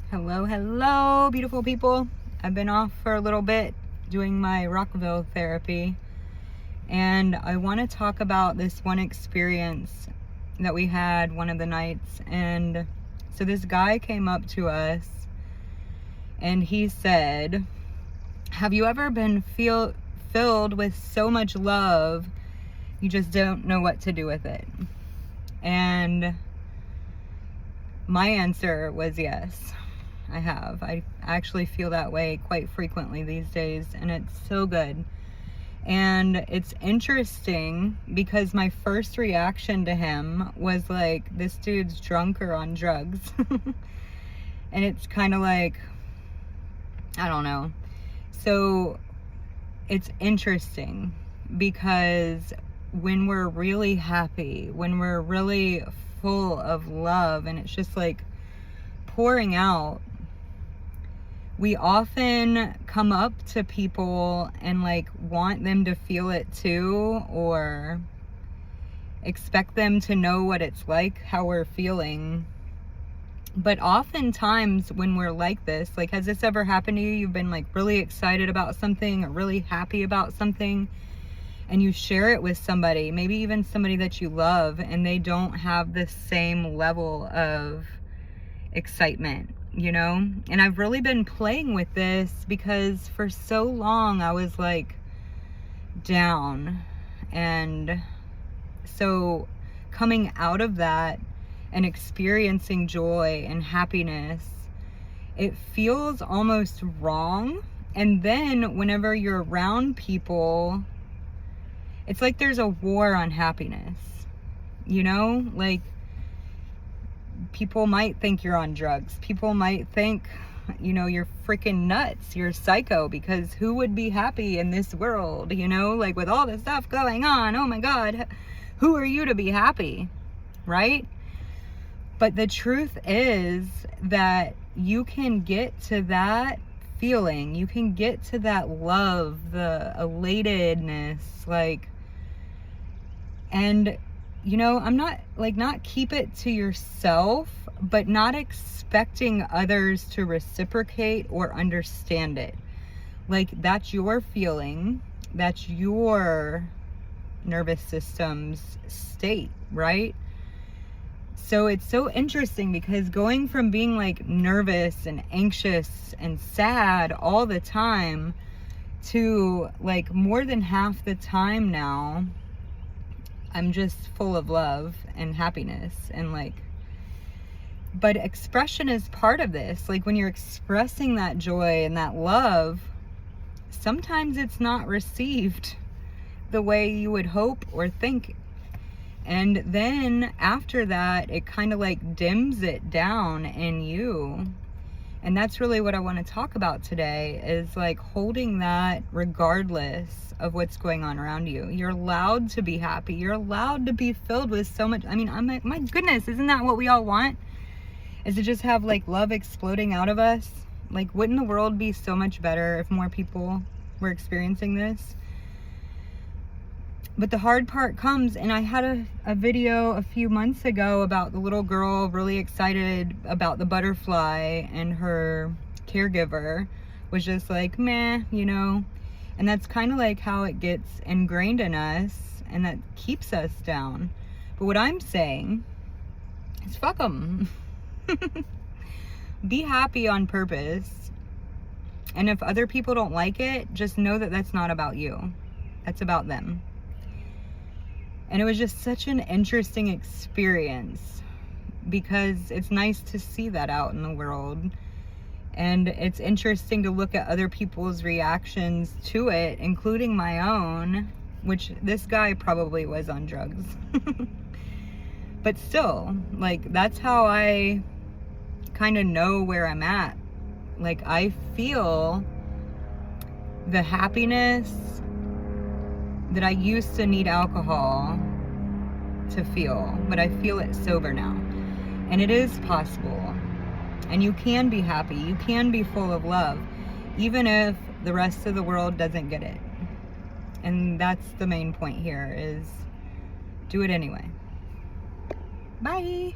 Hello, beautiful people. I've been off for a little bit doing my Rockville therapy, and I want to talk about this one experience that we had one of the nights. And so this guy came up to us and he said, have you ever been filled with so much love you just don't know what to do with it? And my answer was yes. I have. I actually feel that way quite frequently these days, and it's so good. And it's interesting because my first reaction to him was like, this dude's drunk or on drugs. And it's kind of like, I don't know. So it's interesting because when we're really happy, when we're really full of love, and it's just like pouring out, we often come up to people and like want them to feel it too, or expect them to know what it's like, how we're feeling. But oftentimes when we're like this, like, has this ever happened to you? You've been like really excited about something or really happy about something, and you share it with somebody, maybe even somebody that you love, and they don't have the same level of excitement, you know? And I've really been playing with this because for so long I was like down. And so coming out of that and experiencing joy and happiness, it feels almost wrong. And then whenever you're around people, it's like there's a war on happiness, you know? Like, people might think you're on drugs. People might think, you know, you're freaking nuts. You're psycho, because who would be happy in this world, you know? Like, with all this stuff going on, oh my God, who are you to be happy, right? But the truth is that you can get to that feeling. You can get to that love, the elatedness, like, and you know, I'm not like, not keep it to yourself, but not expecting others to reciprocate or understand it. Like, that's your feeling, that's your nervous system's state, right? So it's so interesting because going from being like nervous and anxious and sad all the time to like more than half the time now, I'm just full of love and happiness. And like, but expression is part of this. Like, when you're expressing that joy and that love, sometimes it's not received the way you would hope or think. And then after that, it kind of like dims it down in you. And that's really what I want to talk about today, is like holding that regardless of what's going on around you. You're allowed to be happy. You're allowed to be filled with so much. I mean, I'm like, my goodness, isn't that what we all want? Is to just have like love exploding out of us? Like, wouldn't the world be so much better if more people were experiencing this? But the hard part comes, and I had a video a few months ago about the little girl really excited about the butterfly, and her caregiver was just like, meh, you know? And that's kind of like how it gets ingrained in us, and that keeps us down. But what I'm saying is, fuck them. Be happy on purpose. And if other people don't like it, just know that that's not about you. That's about them. And it was just such an interesting experience because it's nice to see that out in the world. And it's interesting to look at other people's reactions to it, including my own, which this guy probably was on drugs. But still, like, that's how I kind of know where I'm at. Like, I feel the happiness that I used to need alcohol to feel, but I feel it sober now. And it is possible. And you can be happy. You can be full of love, even if the rest of the world doesn't get it. And that's the main point here, is do it anyway. Bye.